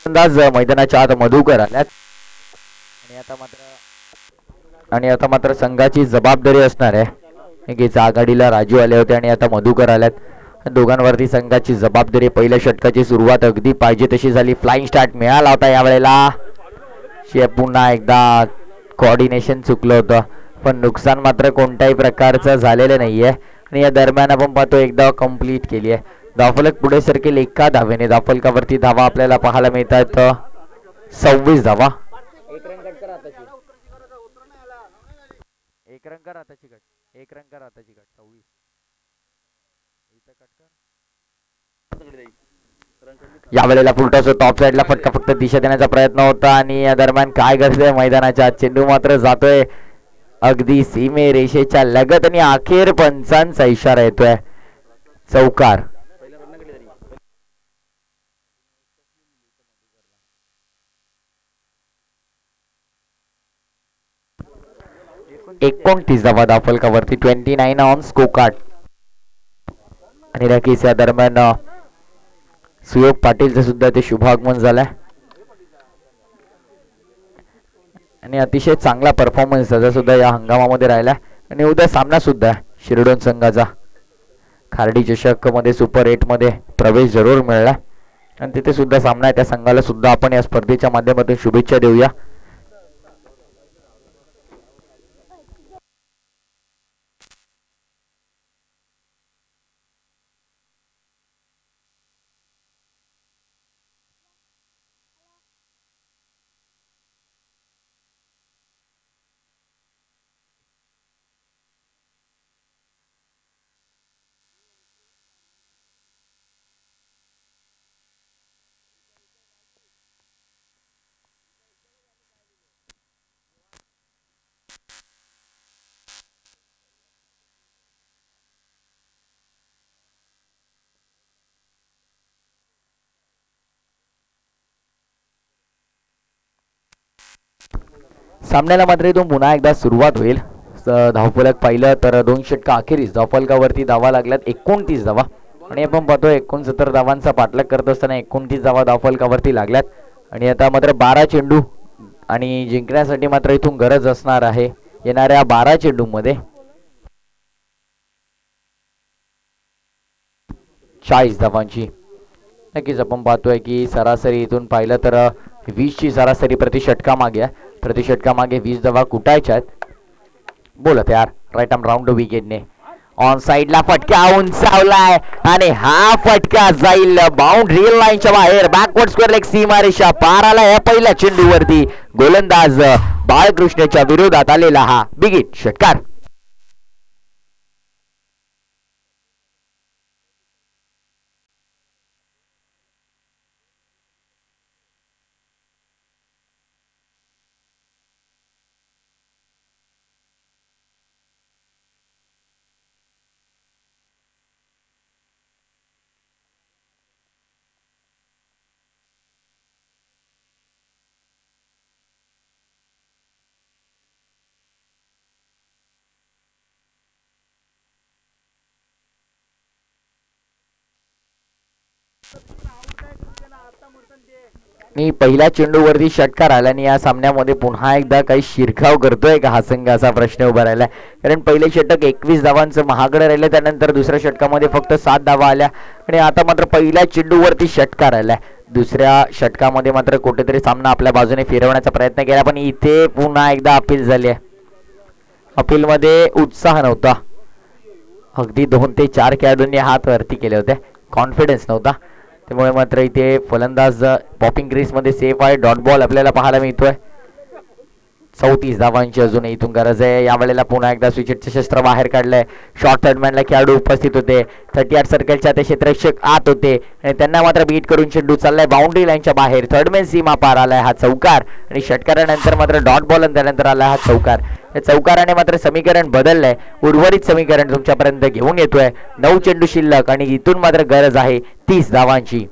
S2: अंदाज मैदानाच्या आत मधुकर आल्यात आणि आता मात्र संघाची जबाबदारी असणार आहे की आघाडीला राजू आले होते आणि आता मधुकर आल्यात. दोघांवरती संघाची जबाबदारी. पहिल्या षटकाची सुरुवात अगदी पाहिजे तशी झाली, फ्लाइंग स्टार्ट मिळाला होता यावेळेला. पुन्हा एकदा कोऑर्डिनेशन चुकलं होतं पण नुकसान मात्र कोणत्याही प्रकारचं झालेलं नाहीये आणि या दरम्यान आपण पाहतो एकदा कंप्लीट केली आहे. धावफलक पुढे सरकेल एका धावेने. धावफलकावरती धावा आपल्याला पाहायला मिळतात 26 धावा. यावेळेला फुलटॉस टॉप साइडला फटका फक्त दिशा देण्याचा प्रयत्न होता आणि या दरम्यान काय घडलंय मैदानाच्या चेंडू मात्र जातोय अगदी सीमे रेषेच्या लगत आणि अखेर पंचांचा इशारा येतोय चौकार. एकोणतीस धावा धावफलकावरती 29 ऑन स्कोर कार्ड आणि नक्कीच या दरम्यान सुयोग पाटीलचं सुद्धा ते शुभागमन झालंय आणि अतिशय चांगला परफॉर्मन्स त्याचा सुद्धा या हंगामामध्ये राहिला आणि उद्या सामना सुद्धा शिरडोन संघाचा खार्डी चषक मध्ये सुपर 8 मध्ये प्रवेश जरूर मिळाला आणि तिथे सुद्धा सामना आहे. त्या संघाला सुद्धा आपण या स्पर्धेच्या माध्यमातून शुभेच्छा देऊया. सामन्याला मात्र इथून पुन्हा एकदा सुरुवात होईल. धावफलक पाहिलं तर 2 षटका अखेरीस धावफलकावरती धावा लागल्यात 29 धावा आणि आपण पाहतोय 69 धावांचा पाठलाग करत असताना 29 धावा धावफलकावरती लागल्यात आणि आता मात्र 12 चेंडू आणि जिंकण्यासाठी मात्र इथून गरज असणार आहे येणाऱ्या 12 चेंडूमध्ये 40 धावांची. नक्कीच आपण पाहतोय की सरासरी इथून पाहिलं तर 20 ची सरासरी प्रति षटका मागे 20 धावा कुटायच्या आहेत. बोलत यार राईट आर्म राऊंड विकेटने ऑन साइडला फटका उंचावलाय आणि हा फटका जाईल बाउंड्री लाईनच्या बाहेर. बॅकवर्ड स्क्वेअर लेग सीमारेषा पार आला या पहिल्या चेंडूवरती. गोलंदाज बाळकृष्णच्या विरोधात आलेला हा बिग हिट षटकार. मी पहिल्या चेंडूवरती षटकार आला आणि या सामन्यामध्ये पुन्हा एकदा काही शिरकाव करतोय का हा संघ असा प्रश्न उभा राहिलाय. कारण पहिले षटक 21 धावांचं महागडं राहिलं, त्यानंतर दुसऱ्या षटकामध्ये फक्त 7 धावा आल्या आणि आता मात्र पहिल्या चेंडूवरती षटकार आलाय. दुसऱ्या षटकामध्ये मात्र कुठेतरी सामना आपल्या बाजूने फिरवण्याचा प्रयत्न केला, पण इथे पुन्हा एकदा अपील झाली आहे. अपीलमध्ये उत्साह नव्हता. अगदी 2 ते 4 खेळाडूंनी हात वरती केले होते, कॉन्फिडन्स नव्हता. त्यामुळे मात्र इथे फलंदाज पॉपिंग क्रीजमध्ये सेफ आहे. डॉट बॉल आपल्याला पाहायला मिळतोय. 34 धावांची अजून इथून गरज आहे. यावेळेला पुन्हा एकदा स्विचेटचे शस्त्र बाहेर काढलंय. शॉर्ट थर्डमॅनला खेळाडू उपस्थित होते. 38 सर्कलच्या ते क्षेत्ररक्षक आत होते आणि त्यांना मात्र बीट करून चेंडू चाललाय बाउंड्री लाईनच्या बाहेर. थर्डमॅन सीमा पार आलाय हा चौकार आणि षटकारानंतर मात्र डॉट बॉल आणि त्यानंतर आला हा चौकार. या चौकाराने मात्र समीकरण बदललंय. उर्वरित समीकरण तुमच्यापर्यंत घेऊन येतोय. 9 चेंडू शिल्लक आणि इथून मात्र गरज आहे 30 धावांची.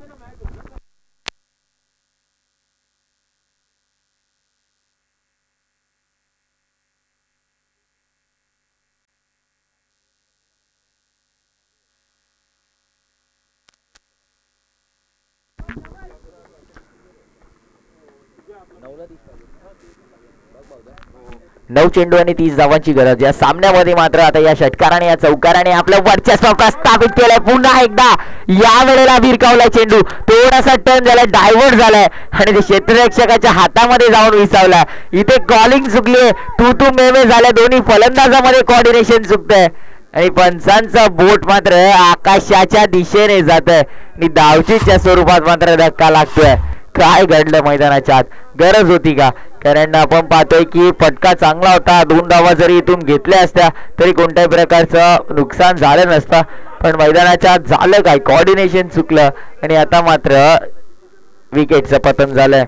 S2: नऊ चेंडू आणि 30 धावांची गरज. या सामन्यामध्ये मात्र आता या षटकाराने या चौकाराने आपलं वर्चस्व प्रस्थापित केलंय. पुन्हा एकदा या वेळेला भिरकावलाय चेंडू. थोडासा टर्न झालाय, डायव्हर्ट झालाय आणि ते क्षेत्ररक्षकाच्या हातामध्ये जाऊन विसावलाय. इथे कॉलिंग चुकली, तू मेमे झाल्या. दोन्ही फलंदाजामध्ये कोऑर्डिनेशन चुकतंय आणि पंचांचं बोट मात्र आकाशाच्या दिशेने जात आहे आणि धावचीच्या स्वरूपात मात्र धक्का लागतोय. काय घडलं मैदानाच्या आत? गरज होती का? कारण आपण पाहतोय की फटका चांगला होता. 2 धावा जरी इथून घेतल्या असत्या तरी कोणत्याही प्रकारचं नुकसान झालं नसतं, पण मैदानाच्या आत झालं काय? कोऑर्डिनेशन चुकलं आणि आता मात्र विकेटचं पतन झालंय.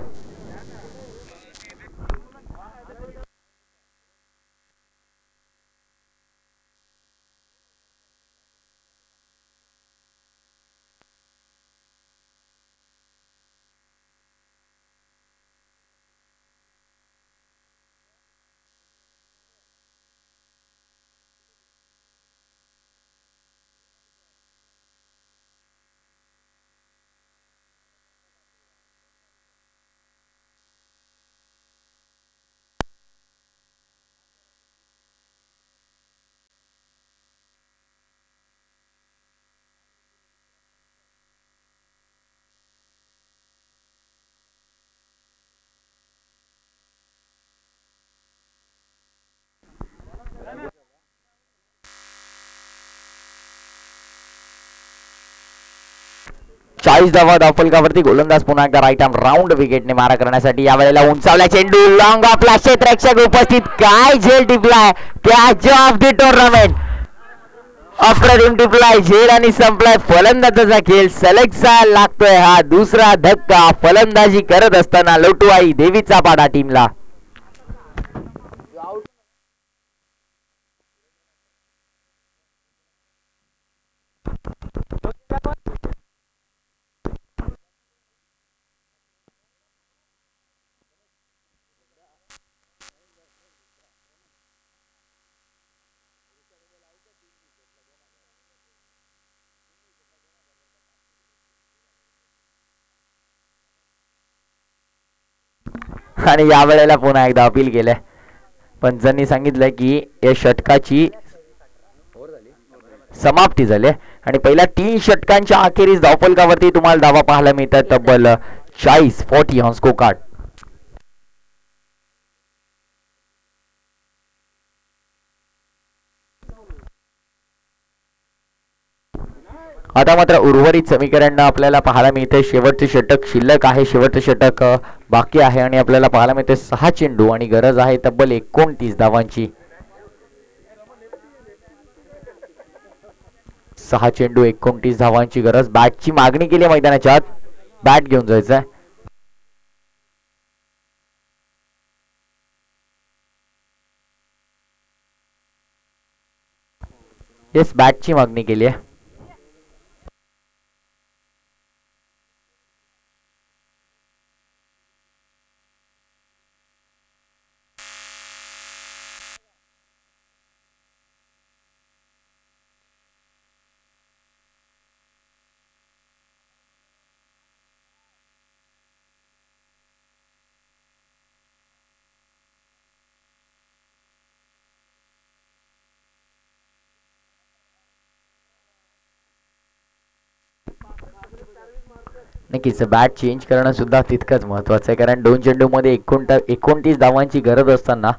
S2: चाळीस धावा धावफलकावरती. गोलंदाज पुन्हा एकदा राईट आर्म राऊंड विकेटने मारा करण्यासाठी यावेळेला उंचावला चेंडू. लॉंग ऑफला क्षेत्ररक्षक उपस्थित. काय झेल टिपलाय, कॅच ऑफ द टुर्नामेंट. अप्रतिम टिपलाय झेल आणि संपलाय फलंदाजाचा खेळ. सलगचा लागतोय हा दुसरा धक्का. फलंदाजी करत असताना लोटूआई देवीचा पाडा टीमला. आणि यावेळेला पुन्हा एकदा अपील केलंय. पंचांनी सांगितलंय की या षटकाची समाप्ती झाली आणि पहिल्या 3 षटकांच्या अखेरीस धावफलकावरती तुम्हाला धावा पाहायला मिळतात तब्बल 40 ऑन स्कोर कार्ड. आता मात्र उर्वरित समीकरण आपल्याला पाहायला मिळते. शेवटचे षटक शिल्लक आहे, शेवटचे षटक बाकी आहे आणि आपल्याला पाहायला मिळते 6 चेंडू आणि गरज आहे तब्बल 29 धावांची. 6 चेंडू 29 धावांची गरज. बॅटची मागणी केली मैदानाच्या आत. बॅट घेऊन जायचंय. येस, बॅटची मागणी केली आहे. नक्कीच बॅट चेंज करणं सुद्धा तितकंच महत्वाचं आहे, कारण 2 चेंडूमध्ये 29 धावांची गरज असताना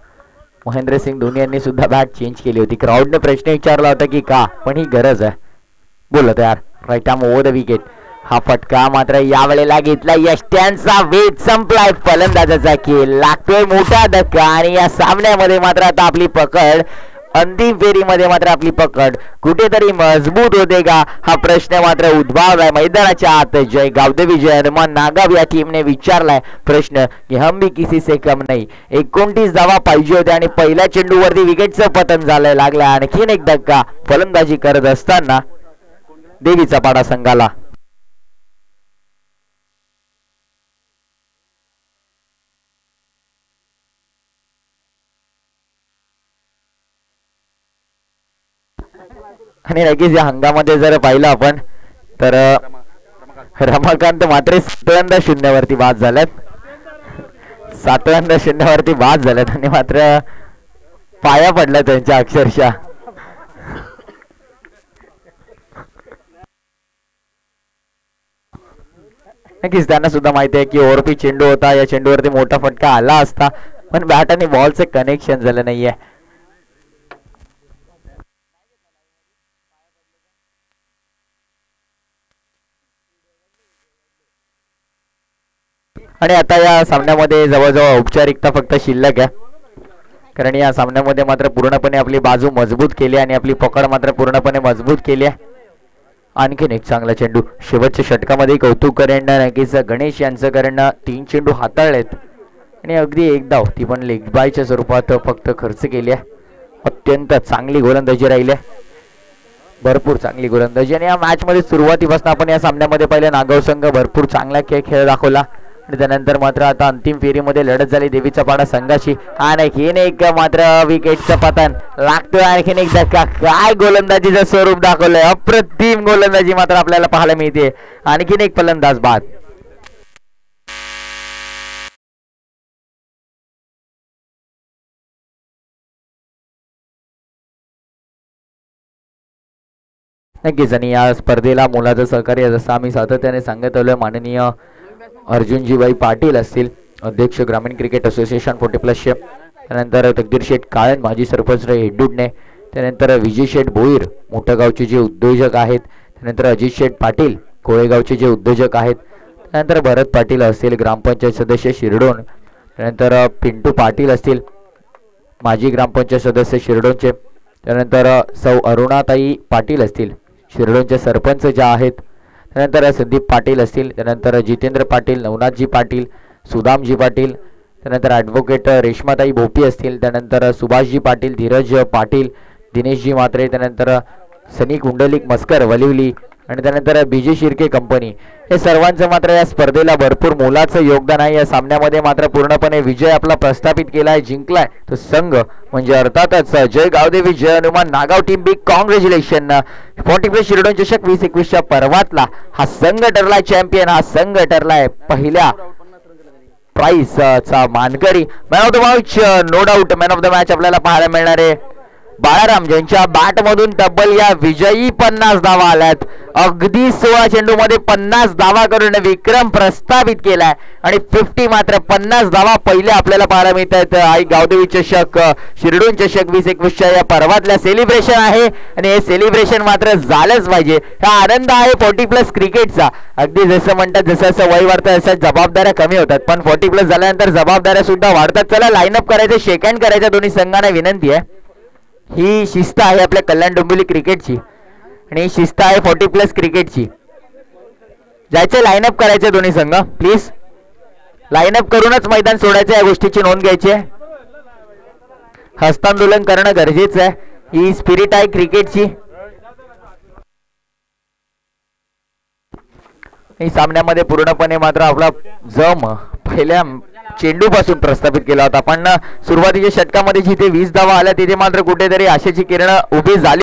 S2: महेंद्रसिंग धोनी यांनी सुद्धा बॅट चेंज केली होती. क्राऊडने प्रश्न विचारला होता की का, पण ही गरज आहे. बोलत यार right arm over the wicket. हा फटका मात्र यावेळेला घेतला यष्ट्यांचा वेध संपलाय. फलंदाजाचा खेळ लागतोय मोठा धक्का आणि या सामन्यामध्ये मात्र आता आपली पकड, अंतिम फेरीमध्ये मात्र आपली पकड कुठेतरी मजबूत होते का हा प्रश्न मात्र उद्भवलाय मैदानाच्या आत. जय गावदेवी जय हनुमान नागाव या टीमने विचारलाय प्रश्न की हम भी किसी से कम नाही. 29 धावा पाहिजे होते आणि पहिल्या चेंडूवरती विकेटचं पतन झालंय. लागला आणखीन एक धक्का फलंदाजी करत असताना देवीचा पाडा संघाला. आणि नक्कीच या हंगामध्ये जर पाहिलं आपण तर रमाकांत मात्र 7-0 वरती बाद झाल्यात. 7-0 वरती बाद झाल्यात आणि मात्र पाया पडल्या त्यांच्या अक्षरशः. नक्कीच त्यांना सुद्धा माहिती आहे की ओव्हरपी चेंडू होता, या चेंडूवरती मोठा फटका आला असता पण बॅट आणि बॉलचं कनेक्शन झालं नाहीये. आणि आता या सामन्यामध्ये जवळजवळ औपचारिकता फक्त शिल्लक आहे, कारण या सामन्यामध्ये मात्र पूर्णपणे आपली बाजू मजबूत केली आणि आपली पकड मात्र पूर्णपणे मजबूत केली आहे. आणखीन एक चांगला चेंडू शेवटच्या षटकामध्ये कौतुक करेन नक्कीच गणेश यांचं, कारण 3 चेंडू हाताळलेत आणि अगदी एक धाव ती पण लेग बायच्या स्वरूपात फक्त खर्च केली आहे. अत्यंत चांगली गोलंदाजी राहिली आहे, भरपूर चांगली गोलंदाजी. आणि या मॅच मध्ये सुरुवातीपासून आपण या सामन्यामध्ये पहिले नागाव संघ भरपूर चांगला खेळ दाखवला आणि त्यानंतर मात्र आता अंतिम फेरीमध्ये लढत झाली देवीचा पाडा संघाची. आणखीन एक मात्र विकेटचं पतन लागतोय, आणखीन एक धक्का. काय गोलंदाजीचं स्वरूप दाखवलंय, अप्रतिम गोलंदाजी मात्र आपल्याला पाहायला मिळते. आणखीन एक फलंदाज बाद. नक्कीच आणि या स्पर्धेला मोलाचं सहकार्य जसं आम्ही सातत्याने सांगत आलोय माननीय अर्जुनजीबाई पाटील असतील, अध्यक्ष ग्रामीण क्रिकेट असोसिएशन 40+, त्यानंतर तकदीर शेठ काळन माजी सरपंच हेड्डूडने, त्यानंतर विजय शेठ भोईर मोठगावचे जे उद्योजक आहेत, त्यानंतर अजित शेठ पाटील कोळेगावचे जे उद्योजक आहेत, त्यानंतर भरत पाटील असतील ग्रामपंचायत सदस्य शिरडोण, त्यानंतर पिंटू पाटील असतील माजी ग्रामपंचायत सदस्य शिरडोणचे, त्यानंतर सौ अरुणाताई पाटील असतील शिरडोणचे सरपंच ज्या आहेत, त्यानंतर संदीप पाटील असतील, त्यानंतर जितेंद्र पाटील, नवनाथजी पाटील, सुदामजी पाटील, त्यानंतर ॲडव्होकेट रेश्माताई भोपी असतील, त्यानंतर सुभाषजी पाटील, धीरज पाटील, दिनेशजी म्हात्रे, त्यानंतर सनी कुंडलिक मस्कर वलिवली आणि त्यानंतर बीजे शिर्के कंपनी, हे सर्वांचं मात्र या स्पर्धेला भरपूर मोलाचं योगदान आहे. या सामन्यामध्ये मात्र पूर्णपणे विजय आपला प्रस्थापित केलाय, जिंकलाय तो संघ म्हणजे अर्थातच जय गावदेवी जय Hanuman Nagaon team. Big congratulation. 40+ Shirdon चषक 2021च्या पर्वातला हा संघ ठरलाय चॅम्पियन, हा संघ ठरलाय पहिल्या प्राइस चा मानकरी. Man of the match, no doubt man of the match आपल्याला पाहायला मिळणार आहे बाळाराम, ज्यांच्या बॅट मधून तब्बल या विजयी 50 धावा आल्यात. अगदी 16 चेंडू मध्ये 50 धावा करून विक्रम प्रस्थापित केलाय आणि 50 मात्र 50 धावा पहिले आपल्याला पाहायला मिळत आहेत. आई गावदेवी चषक शिरडोन चषक 2021च्या या पर्वातल्या सेलिब्रेशन आहे आणि हे सेलिब्रेशन मात्र झालंच पाहिजे. हा आनंद आहे 40+ क्रिकेटचा. अगदी जसं म्हणतात जसं जसं वय वाढतं तसं जबाबदाऱ्या कमी होतात, पण 40+ झाल्यानंतर जबाबदाऱ्या सुद्धा वाढतात. चला लाईनअप करायचं, शेक हँड करायचं दोन्ही संघांना विनंती आहे. ही शिस्त आहे आपल्या कल्याण डोंबिवली क्रिकेटची आणि शिस्त आहे 40+ क्रिकेटची. जायचं लाईनअप करायचं दोन्ही संघ, प्लीज लाईनअप करूनच मैदान सोडायचं, या गोष्टीची नोंद घ्यायची आहे. हस्तांदोलन करणं गरजेचं आहे, ही स्पिरिट आहे क्रिकेटची. ही सामन्यामध्ये पूर्णपणे मात्र आपला जम पहिल्या चेंडू पासून प्रस्थापित केला होता, पण सुरुवातीच्या षटकामध्ये जिथे 20 धावा आल्या तिथे मात्र कुठेतरी आशेची किरण उभी झाली.